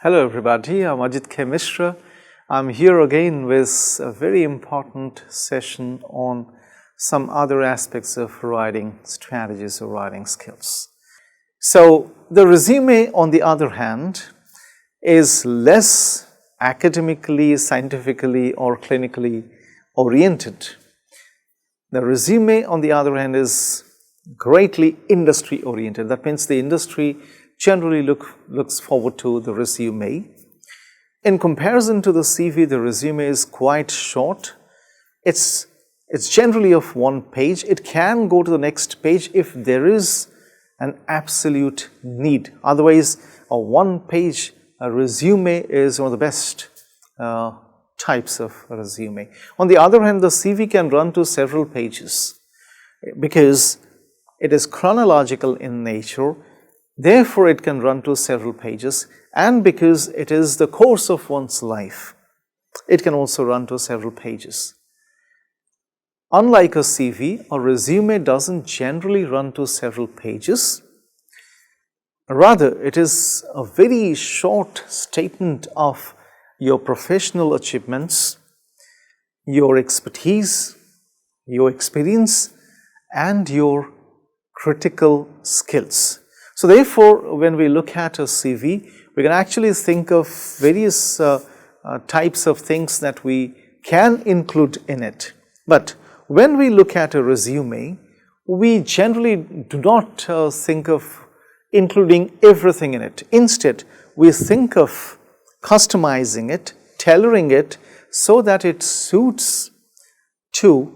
Hello everybody, I'm Ajit K. Mishra. I'm here again with a very important session on some other aspects of writing strategies or writing skills. So the resume, on the other hand, is less academically, scientifically or clinically oriented. The resume, on the other hand, is greatly industry oriented. That means the industry generally looks forward to the resume. In comparison to the CV, the resume is quite short. It's generally of one page. It can go to the next page if there is an absolute need. Otherwise, a one-page resume is one of the best types of resume. On the other hand, the CV can run to several pages because it is chronological in nature. Therefore, it can run to several pages, and because it is the course of one's life, it can also run to several pages. Unlike a CV, a resume doesn't generally run to several pages. Rather, it is a very short statement of your professional achievements, your expertise, your experience, and your critical skills. So therefore, when we look at a CV, we can actually think of various types of things that we can include in it. But when we look at a resume, we generally do not think of including everything in it. Instead, we think of customizing it, tailoring it so that it suits to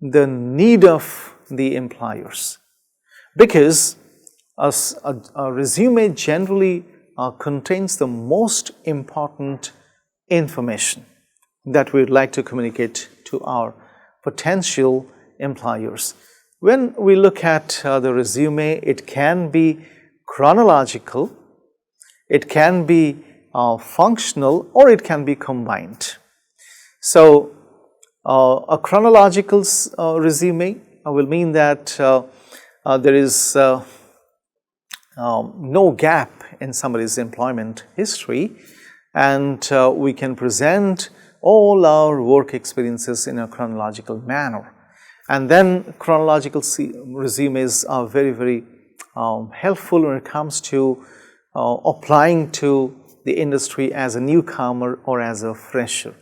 the need of the employers. Because a resume generally contains the most important information that we would like to communicate to our potential employers. When we look at the resume, it can be chronological, it can be functional, or it can be combined. So, a chronological resume will mean that there is no gap in somebody's employment history, and we can present all our work experiences in a chronological manner. And then chronological resumes are very helpful when it comes to applying to the industry as a newcomer or as a fresher.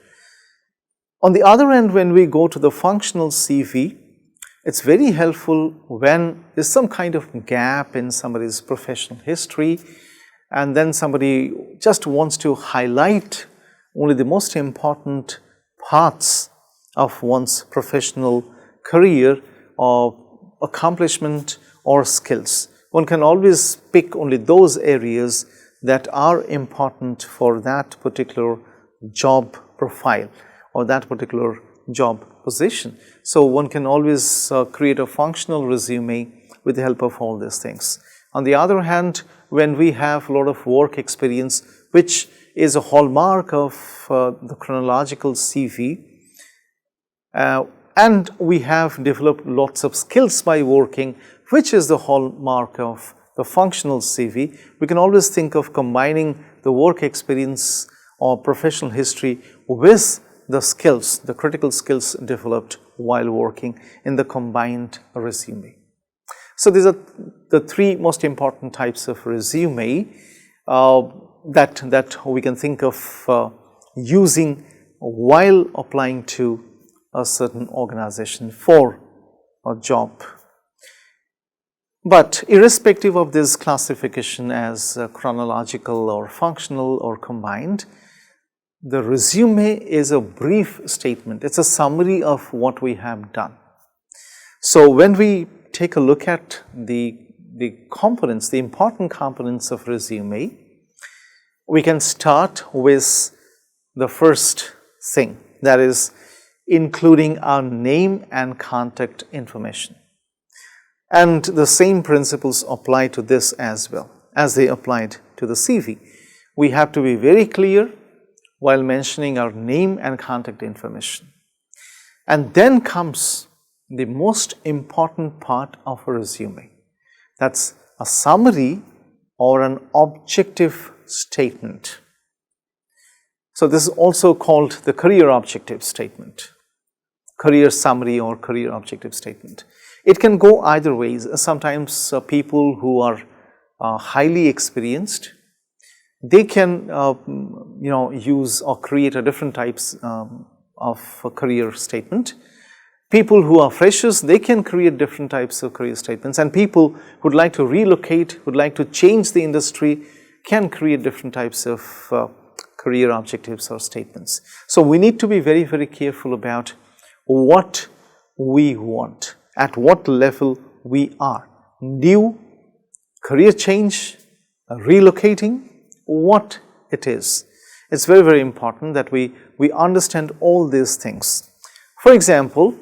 On the other end, when we go to the functional CV, it's very helpful when there's some kind of gap in somebody's professional history, and then somebody just wants to highlight only the most important parts of one's professional career or accomplishment or skills. One can always pick only those areas that are important for that particular job profile or that particular job position. So one can always create a functional resume with the help of all these things. On the other hand, when we have a lot of work experience, which is a hallmark of the chronological CV, and we have developed lots of skills by working, which is the hallmark of the functional CV, we can always think of combining the work experience or professional history with the skills, the critical skills developed while working in the combined resume. So these are the three most important types of resume that we can think of using while applying to a certain organization for a job. But irrespective of this classification as chronological or functional or combined, the resume is a brief statement. It's a summary of what we have done. So when we take a look at the components, the important components of resume, we can start with the first thing, that is including our name and contact information. And the same principles apply to this as well as they applied to the CV. We have to be very clear while mentioning our name and contact information. And then comes the most important part of a resume. That's a summary or an objective statement. So this is also called the career objective statement, career summary or career objective statement. It can go either ways. Sometimes people who are highly experienced, they can use or create a different types of a career statement. People who are freshers, they can create different types of career statements, and people who would like to relocate, would like to change the industry, can create different types of career objectives or statements. So we need to be very, very careful about what we want, at what level we are. New, career change, relocating, what it is. It's very, very important that we understand all these things. For example,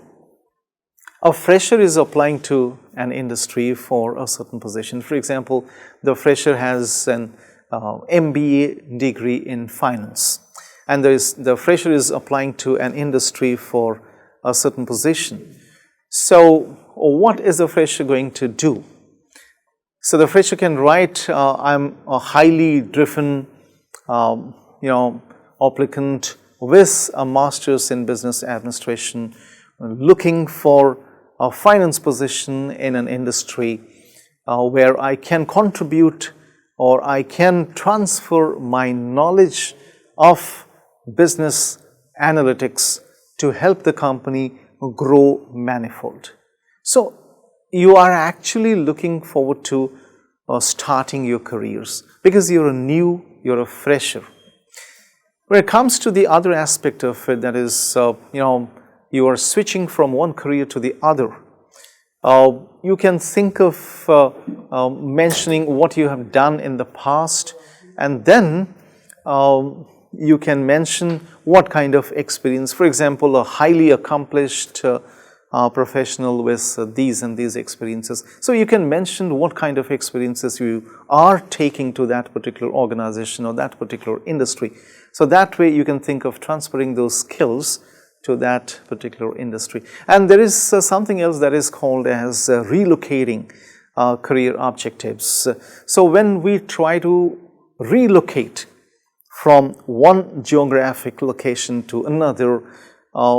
a fresher is applying to an industry for a certain position. For example, the fresher has an MBA degree in finance, and the fresher is applying to an industry for a certain position. So what is the fresher going to do? So the fresher can write, I'm a highly driven applicant with a master's in business administration, looking for a finance position in an industry where I can contribute or I can transfer my knowledge of business analytics to help the company grow manifold. So you are actually looking forward to starting your careers because you're a fresher. When it comes to the other aspect of it, that is, you are switching from one career to the other. You can think of mentioning what you have done in the past, and then you can mention what kind of experience. For example, a highly accomplished professional with these and these experiences. So you can mention what kind of experiences you are taking to that particular organization or that particular industry. So that way you can think of transferring those skills to that particular industry. And there is something else that is called as relocating career objectives. So when we try to relocate from one geographic location to another,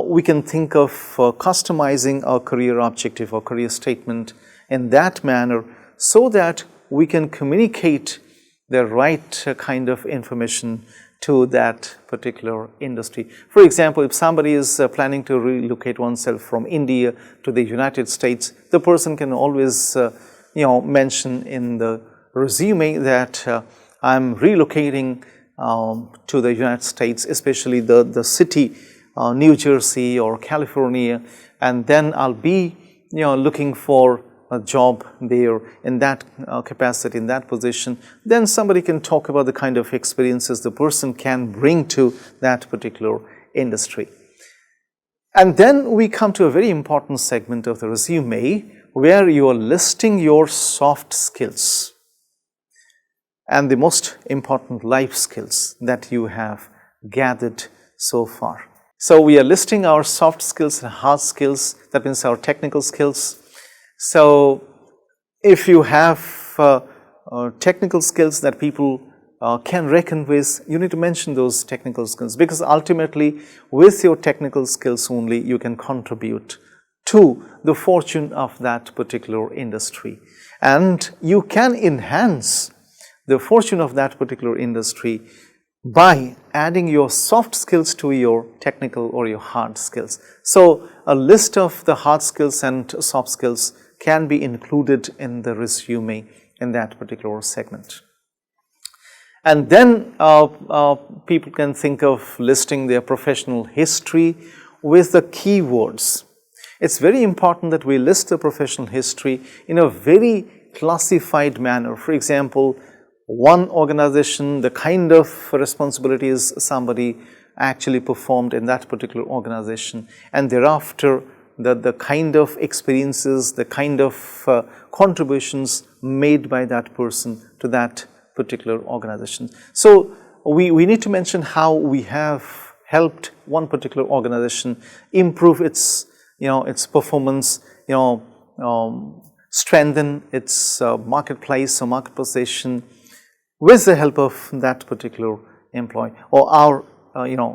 we can think of customizing our career objective or career statement in that manner so that we can communicate the right kind of information to that particular industry. For example, if somebody is planning to relocate oneself from India to the United States, the person can always mention in the resume that I'm relocating to the United States, especially the city, New Jersey or California, and then I'll be looking for a job there in that capacity, in that position. Then somebody can talk about the kind of experiences the person can bring to that particular industry. And then we come to a very important segment of the resume where you are listing your soft skills and the most important life skills that you have gathered so far. So we are listing our soft skills and hard skills, that means our technical skills. So if you have technical skills that people can reckon with, you need to mention those technical skills, because ultimately with your technical skills only you can contribute to the fortune of that particular industry, and you can enhance the fortune of that particular industry by adding your soft skills to your technical or your hard skills. So a list of the hard skills and soft skills can be included in the resume in that particular segment. And then people can think of listing their professional history with the keywords. It's very important that we list the professional history in a very classified manner. For example, one organization, the kind of responsibilities somebody actually performed in that particular organization, and thereafter the kind of experiences, the kind of contributions made by that person to that particular organization. So we need to mention how we have helped one particular organization improve its performance, strengthen its marketplace or market position with the help of that particular employee, or our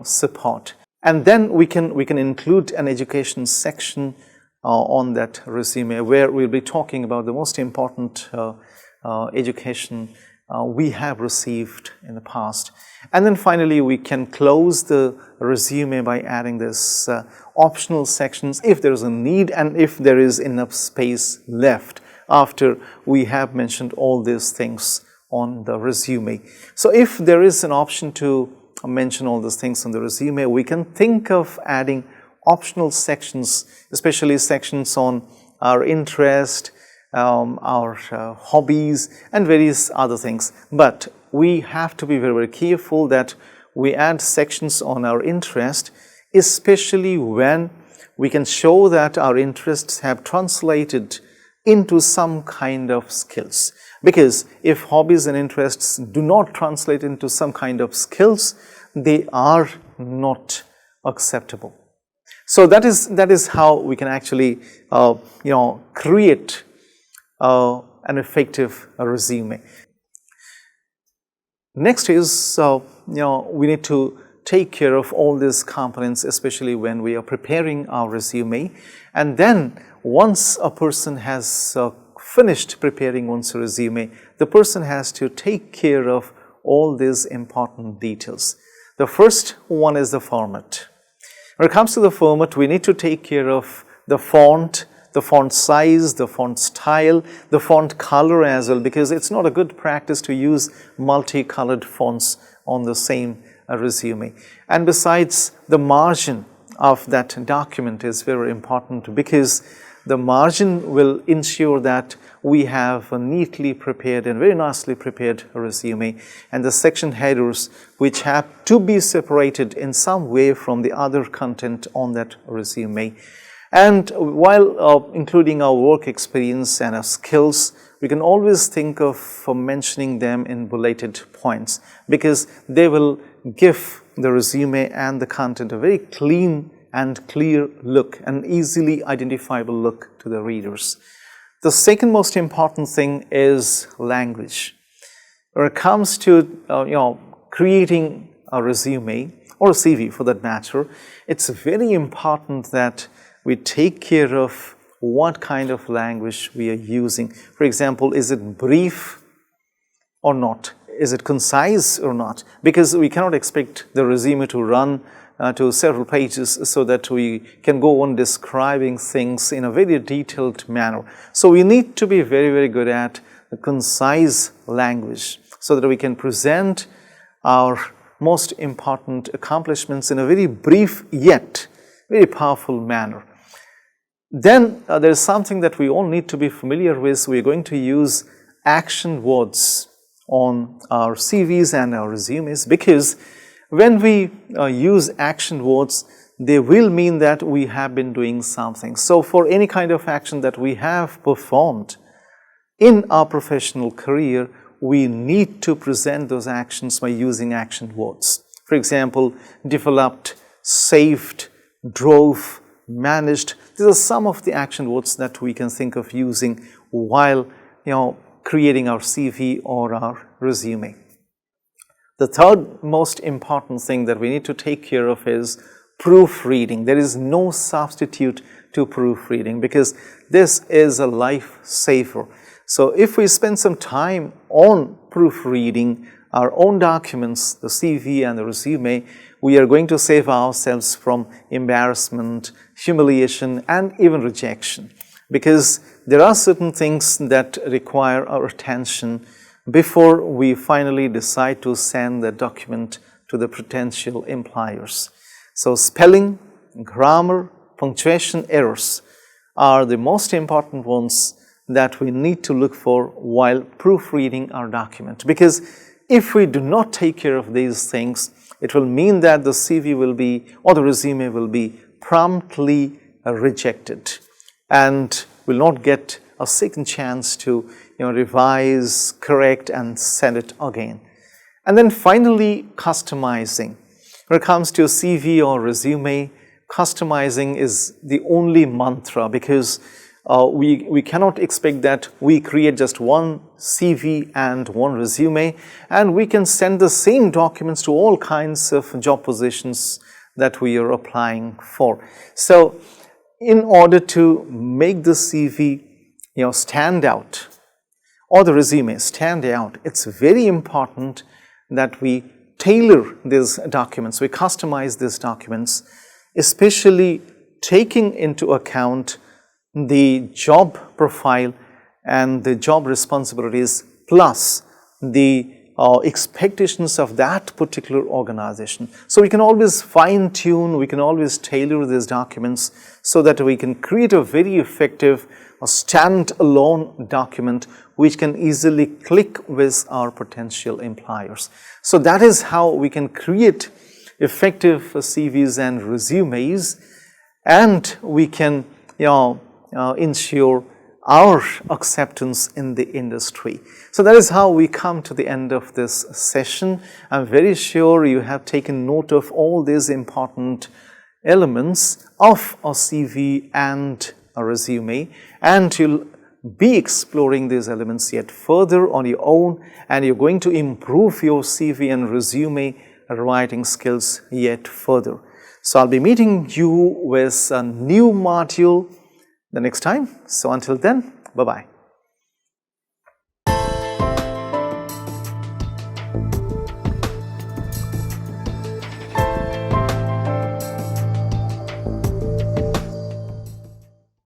support. And then we can include an education section on that resume where we'll be talking about the most important education we have received in the past. And then finally, we can close the resume by adding this optional sections if there is a need and if there is enough space left after we have mentioned all these things on the resume. So if there is an option to mention all these things on the resume, we can think of adding optional sections, especially sections on our interest, our hobbies and various other things. But we have to be very, very careful that we add sections on our interest, especially when we can show that our interests have translated into some kind of skills. Because if hobbies and interests do not translate into some kind of skills, they are not acceptable. So that is how we can actually create an effective resume. Next is we need to take care of all these components, especially when we are preparing our resume. And then once a person has finished preparing one's resume, the person has to take care of all these important details. The first one is the format. When it comes to the format, we need to take care of the font size, the font style, the font color as well, because it's not a good practice to use multicolored fonts on the same resume. And besides, the margin of that document is very important, because the margin will ensure that we have a neatly prepared and very nicely prepared resume, and the section headers which have to be separated in some way from the other content on that resume. And while including our work experience and our skills, we can always think of mentioning them in bulleted points, because they will give the resume and the content a very clean and clear look, an easily identifiable look to the readers. The second most important thing is language. When it comes to creating a resume or a CV for that matter, it's very important that we take care of what kind of language we are using. For example, is it brief or not? Is it concise or not? Because we cannot expect the resume to run to several pages so that we can go on describing things in a very detailed manner. So we need to be very, very good at the concise language so that we can present our most important accomplishments in a very brief yet very powerful manner. Then there is something that we all need to be familiar with. We are going to use action words on our CVs and our resumes, because when we use action words, they will mean that we have been doing something. So for any kind of action that we have performed in our professional career, we need to present those actions by using action words. For example, developed, saved, drove, managed. These are some of the action words that we can think of using while creating our CV or our resume. The third most important thing that we need to take care of is proofreading. There is no substitute to proofreading, because this is a lifesaver. So if we spend some time on proofreading our own documents, the CV and the resume, we are going to save ourselves from embarrassment, humiliation, and even rejection, because there are certain things that require our attention before we finally decide to send the document to the potential employers. So spelling, grammar, punctuation errors are the most important ones that we need to look for while proofreading our document, because if we do not take care of these things, it will mean that the CV will be, or the resume will be, promptly rejected and will not get a second chance to revise, correct, and send it again. And then finally, customizing. When it comes to a CV or resume, customizing is the only mantra, because we cannot expect that we create just one CV and one resume and we can send the same documents to all kinds of job positions that we are applying for. So in order to make the CV stand out or the resume stand out, it's very important that we tailor these documents, we customize these documents, especially taking into account the job profile and the job responsibilities plus the expectations of that particular organization. So we can always fine tune, we can always tailor these documents so that we can create a very effective stand-alone document which can easily click with our potential employers. So that is how we can create effective CVs and resumes, and we can ensure our acceptance in the industry. So that is how we come to the end of this session. I'm very sure you have taken note of all these important elements of a CV and a resume, and you'll be exploring these elements yet further on your own, and you're going to improve your CV and resume writing skills yet further. So I'll be meeting you with a new module the next time. So until then, bye-bye.